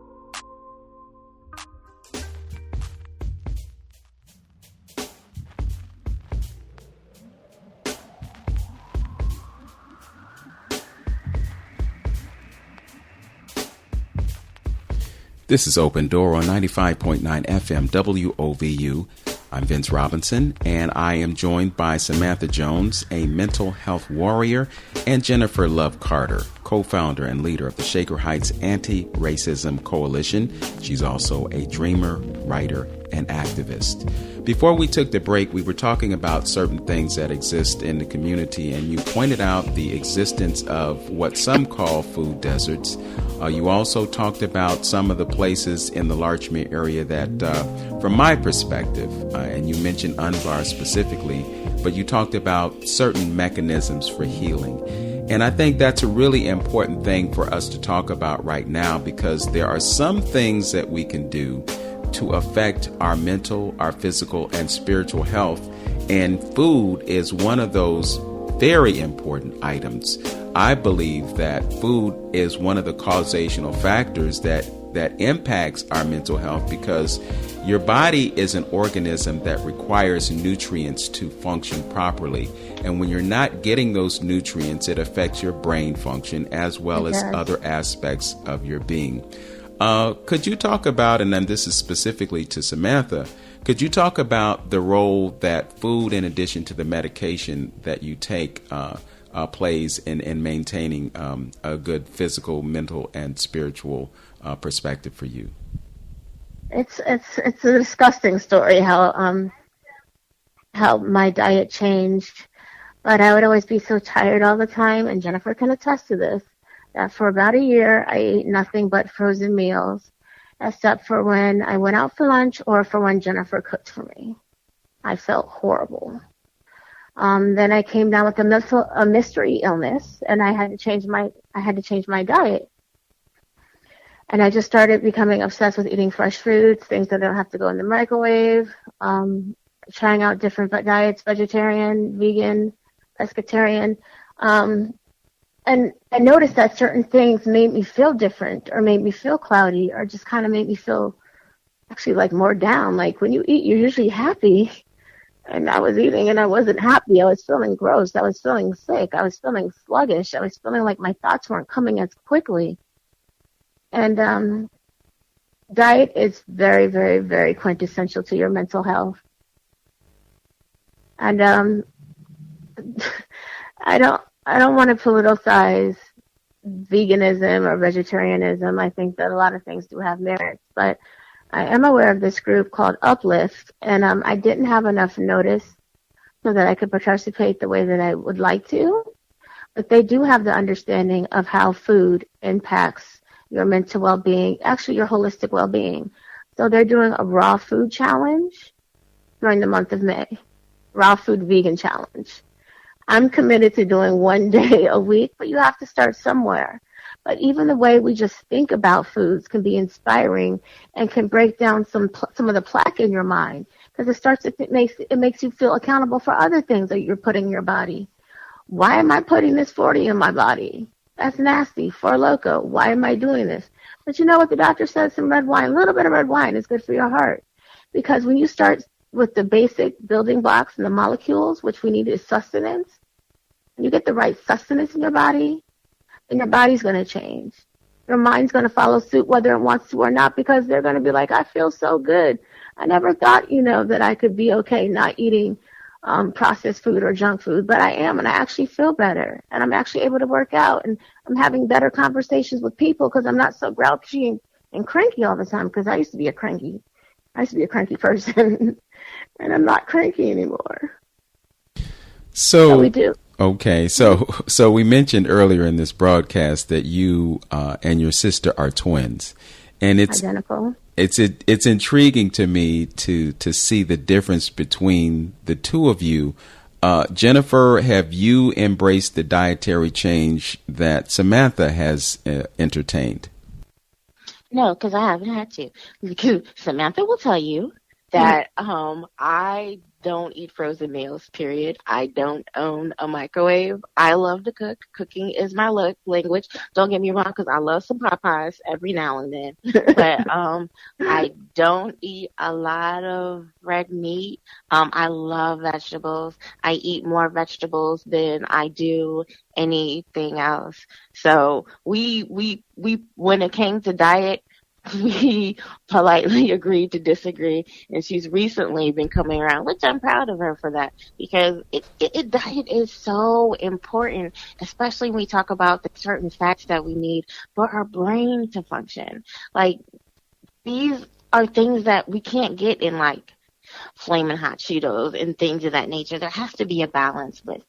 This is Open Door on 95.9 FM WOVU. I'm Vince Robinson, and I am joined by Samantha Jones, a mental health warrior, and Jennifer Love Carter, co-founder and leader of the Shaker Heights Anti-Racism Coalition. She's also a dreamer, writer, and activist. Before we took the break, we were talking about certain things that exist in the community, and you pointed out the existence of what some call food deserts. You also talked about some of the places in the Larchmere area that, from my perspective, and you mentioned Unvar specifically, but you talked about certain mechanisms for healing. And I think that's a really important thing for us to talk about right now, because there are some things that we can do to affect our mental, our physical, and spiritual health. And food is one of those very important items. I believe that food is one of the causational factors that impacts our mental health, because your body is an organism that requires nutrients to function properly. And when you're not getting those nutrients, it affects your brain function as well as other aspects of your being. Could you talk about, and then this is specifically to Samantha, could you talk about the role that food, in addition to the medication that you take, plays in maintaining a good physical, mental, and spiritual perspective for you? It's a disgusting story how my diet changed, but I would always be so tired all the time, and Jennifer can attest to this, that for about a year I ate nothing but frozen meals, except for when I went out for lunch or for when Jennifer cooked for me. I felt horrible. Then I came down with a mystery illness, and I had to change my diet. And I just started becoming obsessed with eating fresh foods, things that don't have to go in the microwave, trying out different diets, vegetarian, vegan, pescatarian. And I noticed that certain things made me feel different, or made me feel cloudy, or just kind of made me feel actually like more down. Like when you eat, you're usually happy. And I was eating and I wasn't happy. I was feeling gross. I was feeling sick. I was feeling sluggish. I was feeling like my thoughts weren't coming as quickly. And diet is very, very, very quintessential to your mental health. And I don't want to politicize veganism or vegetarianism. I think that a lot of things do have merits, but I am aware of this group called Uplift, and I didn't have enough notice so that I could participate the way that I would like to. But they do have the understanding of how food impacts your mental well-being, actually your holistic well-being. So they're doing a raw food challenge during the month of May, raw food vegan challenge. I'm committed to doing 1 day a week, but you have to start somewhere. But even the way we just think about foods can be inspiring and can break down some of the plaque in your mind, because it makes you feel accountable for other things that you're putting in your body. Why am I putting this 40 in my body? That's nasty. For loco. Why am I doing this? But you know what the doctor says? Some red wine, a little bit of red wine is good for your heart. Because when you start with the basic building blocks and the molecules, which we need is sustenance, and you get the right sustenance in your body, then your body's going to change. Your mind's going to follow suit whether it wants to or not, because they're going to be like, I feel so good. I never thought, that I could be okay not eating processed food or junk food, but I am, and I actually feel better, and I'm actually able to work out, and I'm having better conversations with people because I'm not so grouchy and cranky all the time, because I used to be a cranky person, and I'm not cranky anymore. So we do. Okay, so we mentioned earlier in this broadcast that you and your sister are twins, and it's identical. It's intriguing to me to see the difference between the two of you. Jennifer, have you embraced the dietary change that Samantha has entertained? No, because I haven't had to. Because Samantha will tell you that I don't eat frozen meals, period. I don't own a microwave. I love to cook. Cooking is my language. Don't get me wrong, because I love some Popeyes every now and then. But I don't eat a lot of red meat. I love vegetables. I eat more vegetables than I do anything else. So we when it came to diet, we politely agreed to disagree, and she's recently been coming around, which I'm proud of her for that, because diet is so important, especially when we talk about the certain fats that we need for our brain to function. Like, these are things that we can't get in, like, Flamin' Hot Cheetos and things of that nature. There has to be a balance with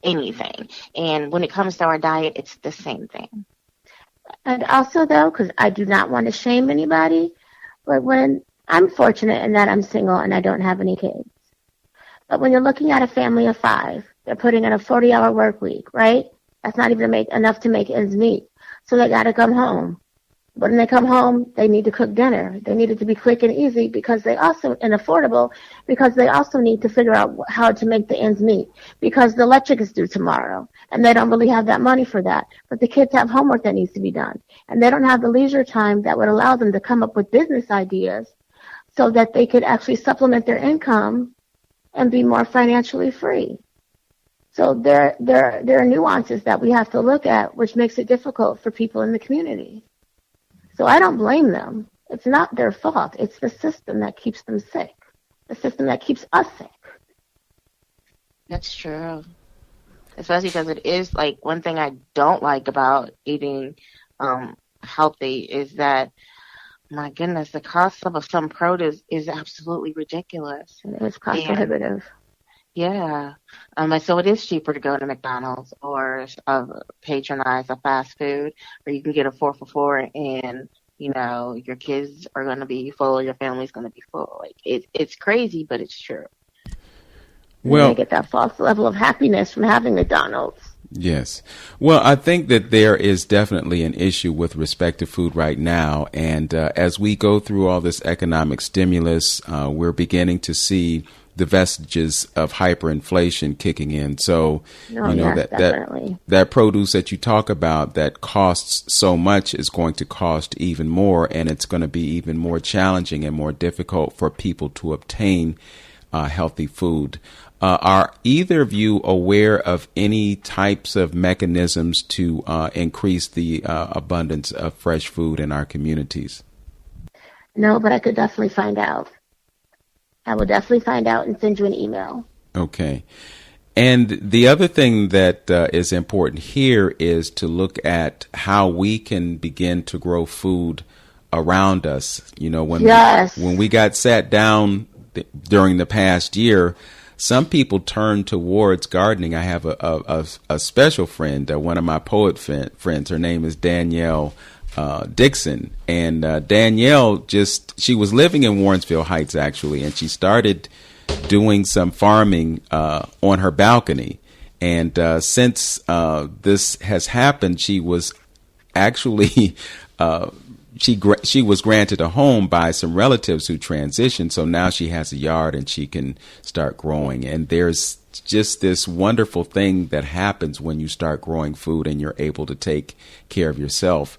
anything, and when it comes to our diet, it's the same thing. And also, though, because I do not want to shame anybody, but when I'm fortunate in that I'm single and I don't have any kids. But when you're looking at a family of 5, they're putting in a 40-hour work week, right? That's not even enough to make ends meet. So they got to come home. But when they come home, they need to cook dinner. They need it to be quick and easy and affordable, because they also need to figure out how to make the ends meet, because the electric is due tomorrow and they don't really have that money for that. But the kids have homework that needs to be done, and they don't have the leisure time that would allow them to come up with business ideas so that they could actually supplement their income and be more financially free. So there are nuances that we have to look at, which makes it difficult for people in the community. So I don't blame them. It's not their fault. It's the system that keeps them sick. The system that keeps us sick. That's true. Especially because it is, like, one thing I don't like about eating healthy is that, my goodness, the cost of some produce is absolutely ridiculous. It's cost prohibitive. Yeah. So it is cheaper to go to McDonald's or patronize a fast food, where you can get a 4 for $4 and, your kids are going to be full, your family's going to be full. Like, it's crazy, but it's true. Well, they get that false level of happiness from having McDonald's. Yes. Well, I think that there is definitely an issue with respect to food right now. And as we go through all this economic stimulus, we're beginning to see the vestiges of hyperinflation kicking in. So, that produce that you talk about that costs so much is going to cost even more, and it's going to be even more challenging and more difficult for people to obtain healthy food. Are either of you aware of any types of mechanisms to increase the abundance of fresh food in our communities? No, but I could definitely find out. I will definitely find out and send you an email. Okay. And the other thing that is important here is to look at how we can begin to grow food around us. When we got sat down during the past year, some people turned towards gardening. I have a special friend, one of my poet friends. Her name is Danielle Dixon, and Danielle she was living in Warrensville Heights actually, and she started doing some farming on her balcony, And since this has happened, she was actually she was granted a home by some relatives who transitioned. So now she has a yard and she can start growing. And there's just this wonderful thing that happens when you start growing food and you're able to take care of yourself.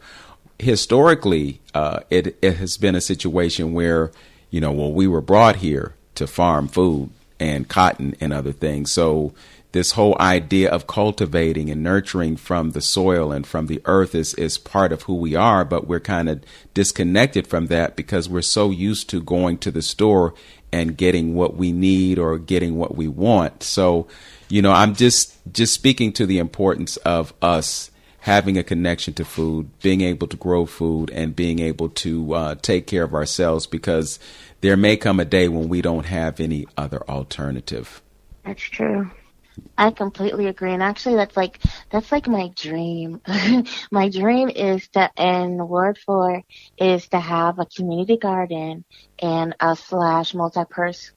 Historically, it has been a situation where, we were brought here to farm food and cotton and other things. So this whole idea of cultivating and nurturing from the soil and from the earth is part of who we are, but we're kind of disconnected from that because we're so used to going to the store and getting what we need or getting what we want. So, I'm just speaking to the importance of us having a connection to food, being able to grow food, and being able to take care of ourselves, because there may come a day when we don't have any other alternative. That's true. I completely agree. And actually, that's like my dream. My dream is to, and the word for is to have a community garden and a multi-purpose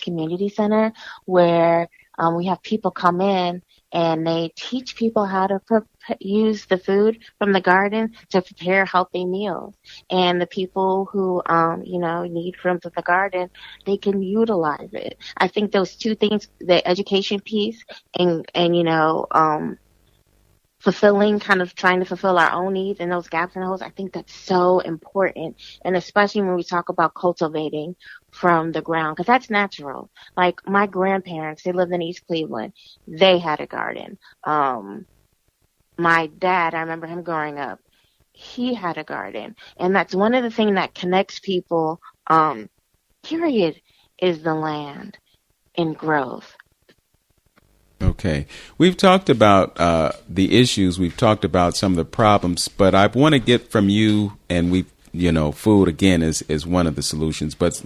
community center where we have people come in and they teach people how to use the food from the garden to prepare healthy meals. And the people who, need from the garden, they can utilize it. I think those two things, the education piece and trying to fulfill our own needs and those gaps and holes, I think that's so important. And especially when we talk about cultivating from the ground, because that's natural. Like my grandparents, they lived in East Cleveland. They had a garden. My dad, I remember him growing up, he had a garden. And that's one of the things that connects people, period, is the land and growth. Okay. We've talked about the issues. We've talked about some of the problems, but I want to get from you, and food again is one of the solutions, but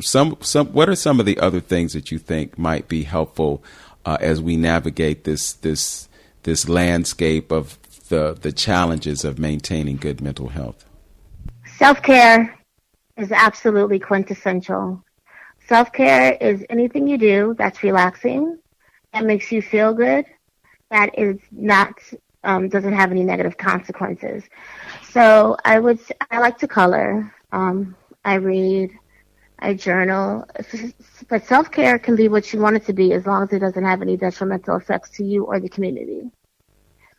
what are some of the other things that you think might be helpful as we navigate this landscape of the challenges of maintaining good mental health? Self-care is absolutely quintessential. Self-care is anything you do that's relaxing, that makes you feel good, that is not doesn't have any negative consequences. So I like to color. I read. I journal. But self-care can be what you want it to be as long as it doesn't have any detrimental effects to you or the community.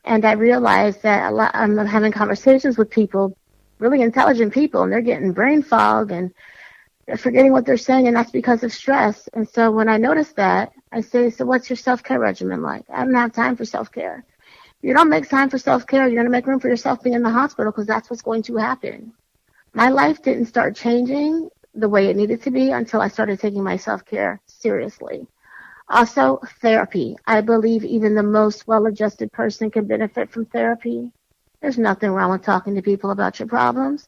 And I realized that I'm having conversations with people, really intelligent people, and they're getting brain fog and they're forgetting what they're saying, and that's because of stress. And so when I noticed that, I say, so what's your self-care regimen like? I don't have time for self-care. If you don't make time for self-care, you're going to make room for yourself being in the hospital, because that's what's going to happen. My life didn't start changing the way it needed to be until I started taking my self-care seriously. Also, therapy. I believe even the most well-adjusted person can benefit from therapy. There's nothing wrong with talking to people about your problems.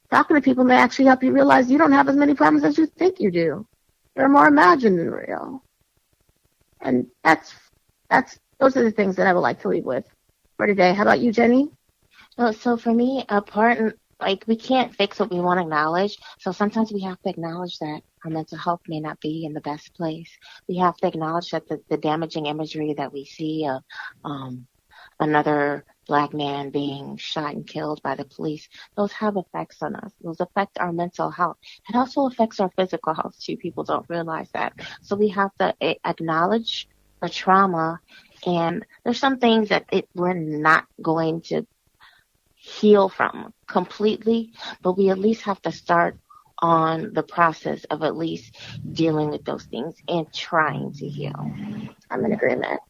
Talking to people may actually help you realize you don't have as many problems as you think you do. They're more imagined than real. And those are the things that I would like to leave with for today. How about you, Jenny? So for me, we can't fix what we want to acknowledge. So sometimes we have to acknowledge that our mental health may not be in the best place. We have to acknowledge that the damaging imagery that we see of another Black man being shot and killed by the police, those have effects on us. Those affect our mental health. It also affects our physical health too. People don't realize that. So we have to acknowledge the trauma, and there's some things that we're not going to heal from completely, but we at least have to start on the process of at least dealing with those things and trying to heal. I'm in agreement.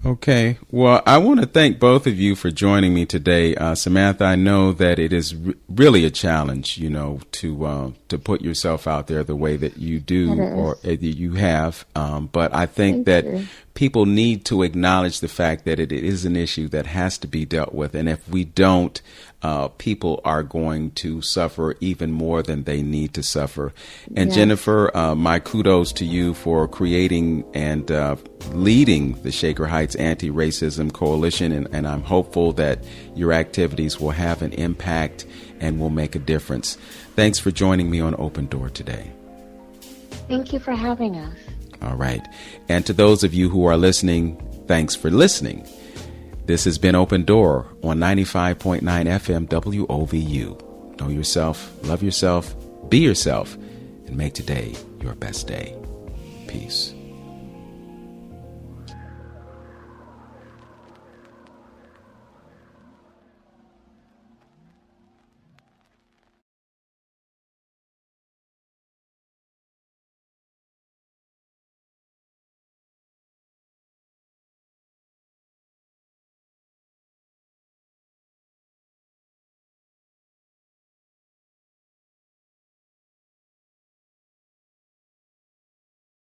Okay. Well, I want to thank both of you for joining me today. Samantha, I know that it is really a challenge, to put yourself out there the way that you do or you have. But I think that people need to acknowledge the fact that it is an issue that has to be dealt with. And if we don't, people are going to suffer even more than they need to suffer. And Jennifer, my kudos to you for creating and leading the Shaker Heights Anti-Racism Coalition. And I'm hopeful that your activities will have an impact and will make a difference. Thanks for joining me on Open Door today. Thank you for having us. All right. And to those of you who are listening, thanks for listening. This has been Open Door on 95.9 FM WOVU. Know yourself, love yourself, be yourself, and make today your best day. Peace.